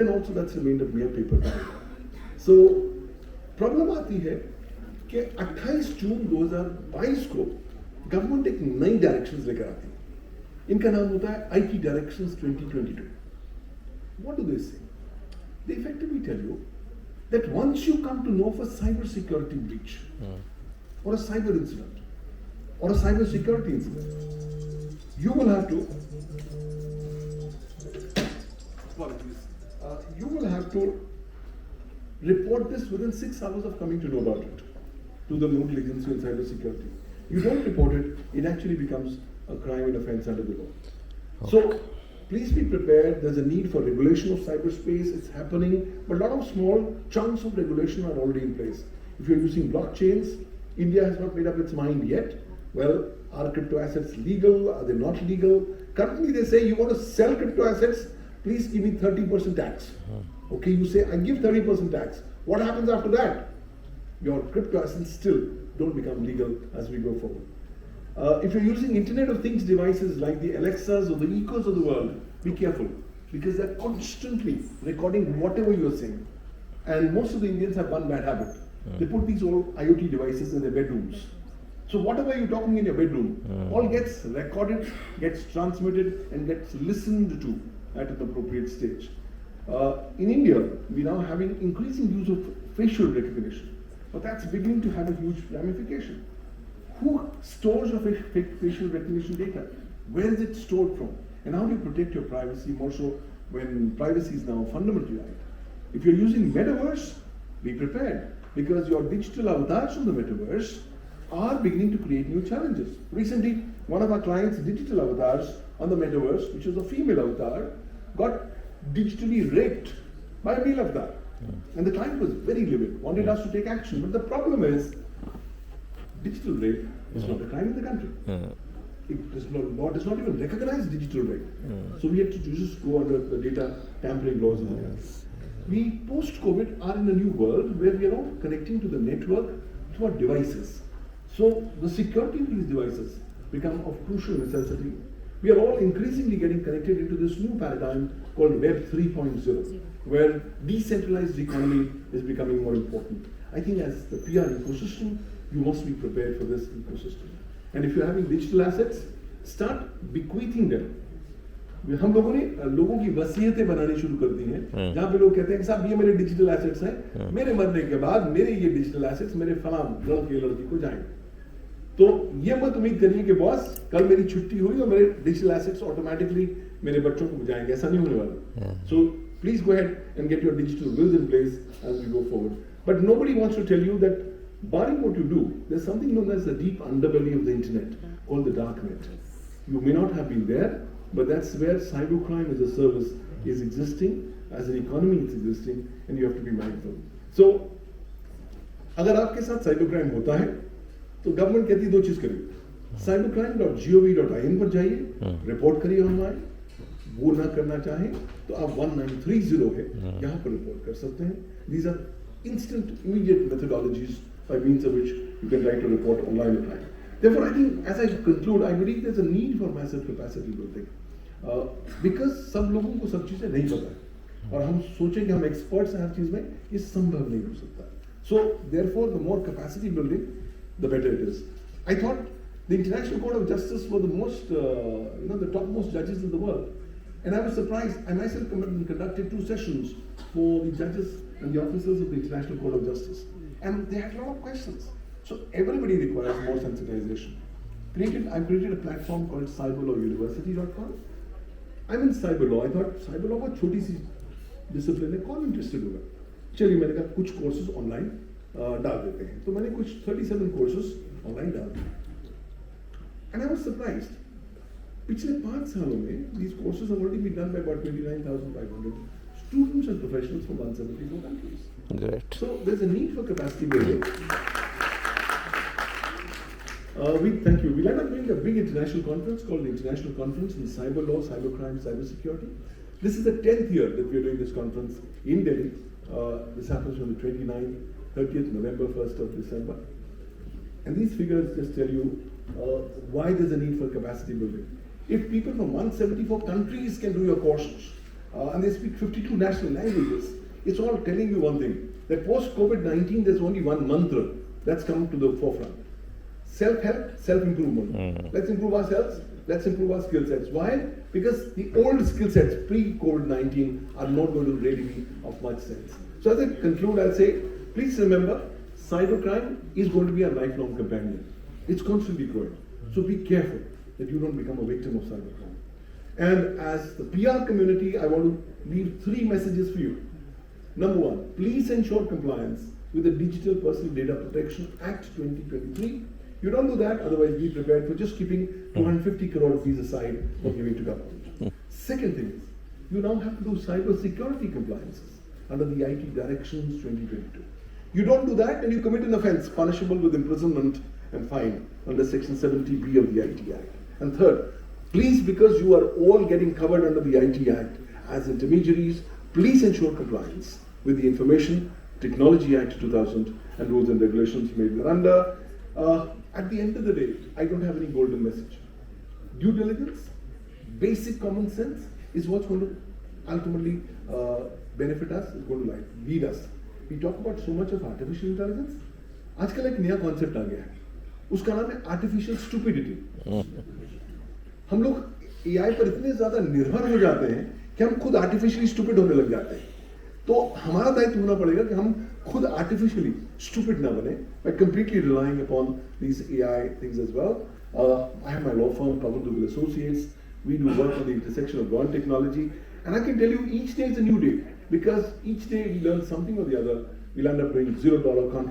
and also that's remained a mere paper bag. So problem आती है कि 28 जून 2022 को गवर्नमेंट एक नई डायरेक्शंस लेकर आती है। इनका नाम होता है IT directions 2022। What do they say? They effectively tell you that once you come to know of a cyber security breach or a cyber incident or a cyber security incident, you will have to report this within 6 hours of coming to know about it to the nodal agency on cyber security. You don't report it, it actually becomes a crime and offense under the law. Okay. So please be prepared. There's a need for regulation of cyberspace. It's happening, but a lot of small chunks of regulation are already in place. If you're using blockchains, India has not made up its mind yet. Well, are crypto assets legal? Are they not legal? Currently, they say you want to sell crypto assets, please give me 30% tax. Okay, you say I give 30% tax. What happens after that? Your crypto assets still don't become legal as we go forward. If you're using Internet of Things devices like the Alexas or the Echos of the world, be careful because they're constantly recording whatever you're saying. And most of the Indians have one bad habit. They put these old IoT devices in their bedrooms. So whatever you're talking in your bedroom, all gets recorded, gets transmitted, and gets listened to at an appropriate stage. In India, we're now having increasing use of facial recognition, but that's beginning to have a huge ramification. Who stores your facial recognition data? Where is it stored from? And how do you protect your privacy, more so when privacy is now a fundamental right? If you're using metaverse, be prepared, because your digital avatars from the metaverse are beginning to create new challenges. Recently, one of our clients' digital avatars on the metaverse, which was a female avatar, got digitally raped by a male avatar. And the client was very livid, wanted us to take action. But the problem is, digital rape is not a crime in the country. Law does not even recognize digital rape. So we have to just go under the data tampering laws in the country. We post-COVID are in a new world where we are all connecting to the network through our devices. So the security of these devices become of crucial necessity. We are all increasingly getting connected into this new paradigm called Web 3.0, where decentralized economy is becoming more important. I think as the PR ecosystem, you must be prepared for this ecosystem. And if you're having digital assets, start bequeathing them. हम लोगों ने लोगों की वसीयतें बनानी शुरू कर दी हैं, जहाँ पे लोग कहते हैं कि साहब ये मेरे डिजिटल एसेट्स हैं, मेरे मरने के बाद मेरे ये डिजिटल एसेट्स मेरे फलां लड़के लड़की को जाएंगे. तो ये मत उम्मीद करिए कि बॉस कल मेरी छुट्टी हुई और मेरे डिजिटल एसेट्स ऑटोमेटिकली मेरे बच्चों को जाएंगे. ऐसा नहीं होने वाला. So please go ahead and get your digital wills in place as we go forward. But nobody wants to tell you that barring what you do, there's something known as the deep underbelly of the internet called the dark net. You may not have been there, but that's where cybercrime as a service is existing, as an economy it's existing, and you have to be mindful. So, अगर आपके साथ cybercrime होता है, तो government कहती है दो चीज करिए. cybercrime.gov.in पर जाइए, रिपोर्ट करिए ऑनलाइन. वो ना करना चाहें तो आप 1930 है, यहाँ पर रिपोर्ट कर सकते हैं. These are instant, immediate methodologies by means of which you can write a report online at time. Therefore, I think as I conclude, I believe there's a need for massive capacity building. Because सब लोगों को सब चीजें नहीं पता है और हम सोचें कि हम एक्सपर्ट्स हैं हर चीज में, ये संभव नहीं हो सकता. So therefore, the more capacity building, the better it is. I thought the International Court of Justice were the most, the topmost judges in the world, and I was surprised. I myself conducted 2 sessions for the judges and the officers of the International Court of Justice, and they had a lot of questions. So everybody requires more sensitization. I've created a platform called cyberlawuniversity.com. I'm in cyber law. I thought cyber law बहुत छोटी सी discipline है, कौन interested होगा? चलिए मैंने कहा कुछ courses online डाल देते हैं. तो मैंने कुछ 37 courses online डाल दिए. And I was surprised. पिछले 5 सालों में these courses have already been done by about 29,500 students and professionals from 174 countries. Great. So there's a need for capacity building. Thank you. We'll end up doing a big international conference called the International Conference in Cyber Law, Cybercrime, Cybersecurity. This is the 10th year that we're doing this conference in Delhi. This happens from the 29th, 30th November, 1st of December. And these figures just tell you why there's a need for capacity building. If people from 174 countries can do your courses, and they speak 52 national languages. It's all telling you one thing, that post-COVID-19 there's only one mantra that's come to the forefront. Self-help, self-improvement. Let's improve ourselves, let's improve our skill sets. Why? Because the old skill sets pre-COVID-19 are not going to really be of much sense. So as I conclude, I'll say, please remember, cybercrime is going to be a lifelong companion. It's constantly growing. So be careful that you don't become a victim of cybercrime. And as the PR community, I want to leave 3 messages for you. Number 1, please ensure compliance with the Digital Personal Data Protection Act 2023. You don't do that, otherwise be prepared for just keeping 250 crore rupees aside for giving to government. Second thing is, you now have to do cyber security compliances under the IT Directions 2022. You don't do that and you commit an offence punishable with imprisonment and fine under Section 70B of the IT Act. And third, please, because you are all getting covered under the IT Act as intermediaries, please ensure compliance with the Information Technology Act 2000 and rules and regulations made thereunder. At the end of the day, I don't have any golden message. Due diligence, basic common sense is what's going to ultimately benefit us, is going to lead us. We talk about so much of artificial intelligence. आजकल एक नया concept आ गया है, उसका नाम है artificial stupidity. हम लोग एआई पर इतने ज्यादा निर्भर हो जाते हैं कि हम खुद आर्टिफिशियली स्टूपिड होने लग जाते हैं. तो हमारा दायित्व होना पड़ेगा कि हम खुद आर्टिफिशियली स्टूपिड ना बने by completely relying upon these AI things as well. I have my law firm, Pawan Dugal Associates. We do work on the intersection of law and technology, and I can tell you each day is a new day, because each day we learn something or the other. We'll end up doing $0 contract.